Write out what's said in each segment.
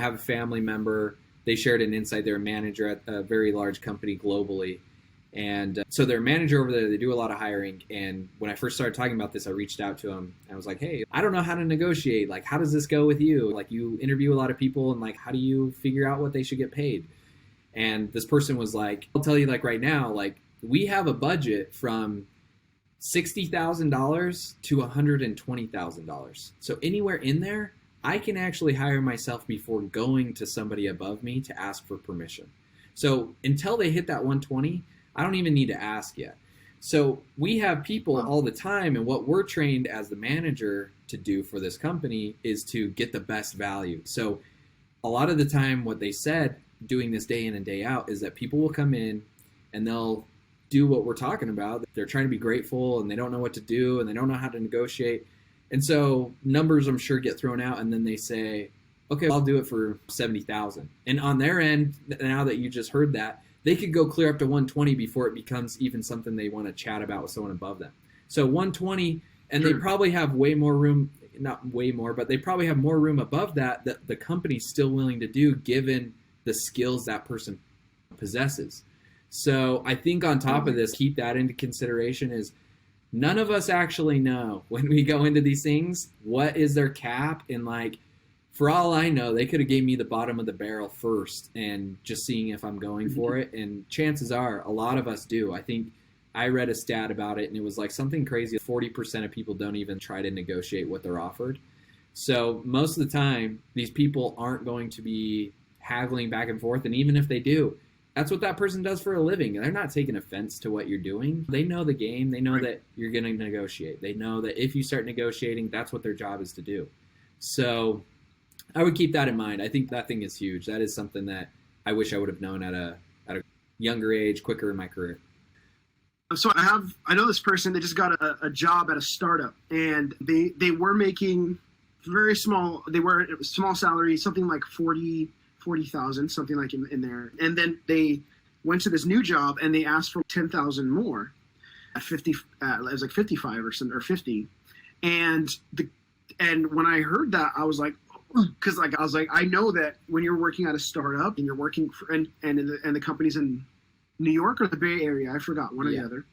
have a family member. They shared an insight. They're a manager at a very large company globally. And so they're a manager over there. They do a lot of hiring. And when I first started talking about this, I reached out to him. I was like, hey, I don't know how to negotiate. Like, how does this go with you? Like, you interview a lot of people, and like, how do you figure out what they should get paid? And this person was like, I'll tell you, like, right now, like, we have a budget from $60,000 to $120,000. So anywhere in there, I can actually hire myself before going to somebody above me to ask for permission. So until they hit that 120, I don't even need to ask yet. So we have people all the time, and what we're trained as the manager to do for this company is to get the best value. So a lot of the time what they said doing this day in and day out is that people will come in and they'll do what we're talking about. They're trying to be grateful and they don't know what to do and they don't know how to negotiate. And so numbers, I'm sure, get thrown out, and then they say, okay, I'll do it for $70,000. And on their end, now that you just heard that, they could go clear up to 120 before it becomes even something they want to chat about with someone above them. So 120, and they probably have way more room, not way more, but they probably have more room above that the company's still willing to do given the skills that person possesses. So I think on top of this, keep that into consideration is none of us actually know when we go into these things, what is their cap, and like, for all I know, they could have gave me the bottom of the barrel first and just seeing if I'm going for it. And chances are a lot of us do. I think I read a stat about it and it was like something crazy. 40% of people don't even try to negotiate what they're offered. So most of the time, these people aren't going to be haggling back and forth. And even if they do, that's what that person does for a living. They're not taking offense to what you're doing. They know the game. They know that you're going to negotiate. They know that if you start negotiating, that's what their job is to do. So I would keep that in mind. I think that thing is huge. That is something that I wish I would have known at a younger age, quicker in my career. So I know this person, they just got a job at a startup, and they were making very small, they were a small salary, something like 40,000, something like in there. And then they went to this new job and they asked for 10,000 more at 50, it was like 55 or something, or 50. And when I heard that, I was like, because I know that when you're working at a startup and you're working for, and the company's in New York or the Bay Area, I forgot, one or the other.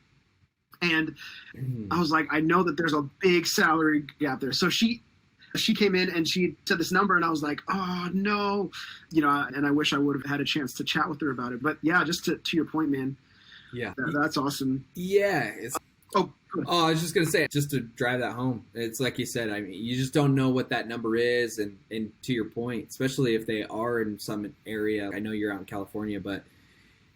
And I was like, I know that there's a big salary gap there. So she came in and she said this number, and I was like, oh no, and I wish I would have had a chance to chat with her about it. But yeah, just to your point, man. Yeah, that's awesome. Yeah. I was just going to say, just to drive that home, it's like you said, I mean, you just don't know what that number is. And to your point, especially if they are in some area, I know you're out in California, but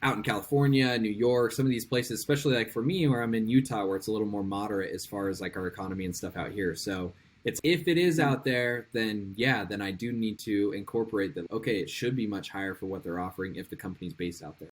out in California, New York, some of these places, especially like for me where I'm in Utah, where it's a little more moderate as far as like our economy and stuff out here. So it's, if it is out there, then I do need to incorporate that. Okay, it should be much higher for what they're offering if the company's based out there.